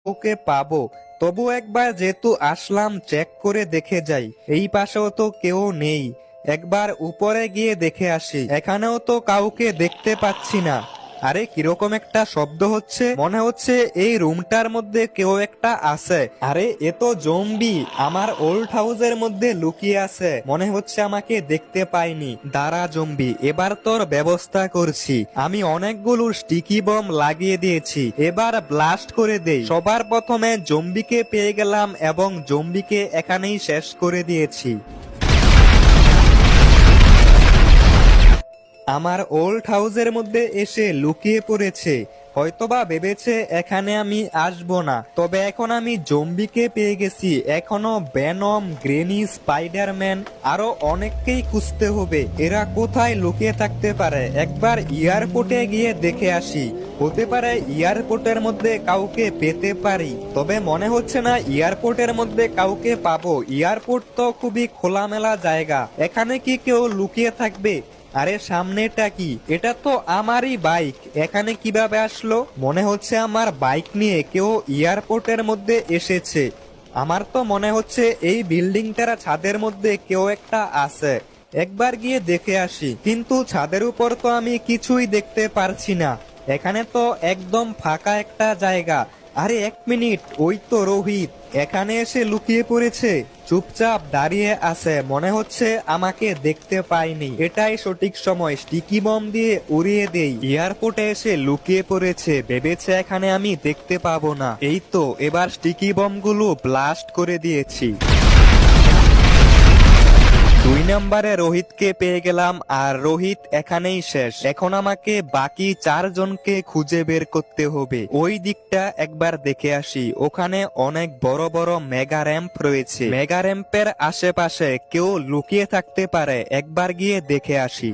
ওকে পাবো। তবু একবার যেহেতু আসলাম চেক করে দেখে যাই। এই পাশেও তো কেউ নেই। একবার উপরে গিয়ে দেখে আসি। এখানেও তো কাউকে দেখতে পাচ্ছি না। আরে কিরকম একটা শব্দ হচ্ছে, মনে হচ্ছে এই রুমটার মধ্যে কেউ একটা আছে। আরে এ তো জম্বি আমার ওল্ড হাউসের মধ্যে লুকিয়ে আছে, মনে হচ্ছে আমাকে দেখতে পাইনি। দাঁড়া জম্বি, এবার তোর ব্যবস্থা করছি। আমি অনেকগুলো স্টিকি বম লাগিয়ে দিয়েছি, এবার ব্লাস্ট করে দেই। সবার প্রথমে জম্বিকে পেয়ে গেলাম এবং জম্বিকে এখানেই শেষ করে দিয়েছি। আমার ওল্ড হাউসের মধ্যে এসে লুকিয়ে পড়েছে। হয়তোবা ভেবেছে এখানে আমি আসবো না। তবে এখন আমি জম্বিকে পেয়ে গেছি। এখনো ভেনম, গ্রেনি, স্পাইডারম্যান আরো অনেককেই খুঁজতে হবে। এরা কোথায় লুকিয়ে থাকতে পারে? একবার এয়ারপোর্টে গিয়ে দেখে আসি। হতে পারে এয়ারপোর্টের মধ্যে কাউকে পেতে পারি। তবে মনে হচ্ছে না এয়ারপোর্টের মধ্যে কাউকে পাবো। এয়ারপোর্ট তো খুবই খোলামেলা জায়গা, এখানে কি কেউ লুকিয়ে থাকবে? আরে সামনেটা কি? এটা তো আমারই বাইক, এখানে কিভাবে আসলো? মনে হচ্ছে আমার বাইক নিয়ে কেউ এয়ারপোর্টের মধ্যে এসেছে। আমার তো মনে হচ্ছে এই বিল্ডিংটার ছাদের মধ্যে কেউ একটা আছে। একবার গিয়ে দেখে আসি। কিন্তু ছাদের উপর তো আমি কিছুই দেখতে পারছি না। এখানে তো একদম ফাঁকা একটা জায়গা। আরে এক মিনিট, ওই তো রোহিত এখানে এসে লুকিয়ে পড়েছে। চুপচাপ দাঁড়িয়ে আছে, মনে হচ্ছে আমাকে দেখতে পায়নি। এটাই সঠিক সময়, স্টিকি বম দিয়ে উড়িয়ে দেই। এয়ারপোর্টে এসে লুকিয়ে পড়েছে, ভেবেছে এখানে আমি দেখতে পাবো না। এই তো এবার স্টিকি বমগুলো ব্লাস্ট করে দিয়েছি। 2 নম্বরে রোহিতকে পেয়ে গেলাম, আর রোহিত এখানেই শেষ। এখন আমাকে বাকি 4জনকে খুঁজে বের করতে হবে। ওই দিকটা একবার দেখে আসি, ওখানে অনেক বড় বড় মেগা র্যাম্প রয়েছে। মেগা র্যাম্পের আশেপাশে কেউ লুকিয়ে থাকতে পারে, একবার গিয়ে দেখে আসি।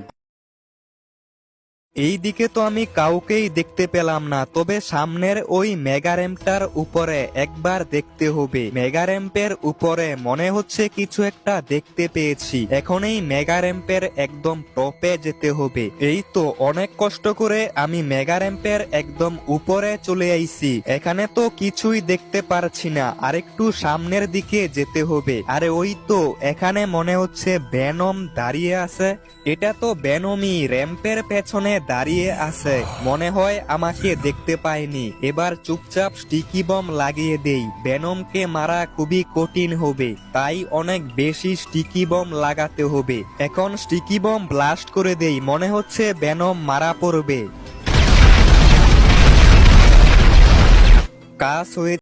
এই দিকে তো আমি কাউকেই দেখতে পেলাম না। তবে সামনের ওই মেগা র্যাম্পটার উপরে একবার দেখতে হবে। মেগা র্যাম্পের উপরে মনে হচ্ছে কিছু একটা দেখতে পেয়েছি। এখন এই মেগা র্যাম্পের একদম টপে যেতে হবে। এই তো অনেক কষ্ট করে আমি মেগা র্যাম্পের একদম উপরে চলে আইছি। এখানে তো কিছুই দেখতে পারছি না, আরেকটু সামনের দিকে যেতে হবে। আরে ওই তো এখানে মনে হচ্ছে ভেনম দাঁড়িয়ে আছে। এটা তো ভেনমই র্যাম্পের পেছনে দাঁড়িয়ে আছে, মনে হয় আমাকে দেখতে পায়নি। এবার চুপচাপ স্টিকি বম লাগিয়ে দেই। ভেনমকে মারা খুবই কঠিন হবে, তাই অনেক বেশি স্টিকি বম লাগাতে হবে। এখন স্টিকি বম ব্লাস্ট করে দেই, মনে হচ্ছে ভেনম মারা পড়বে। কাজ হয়ে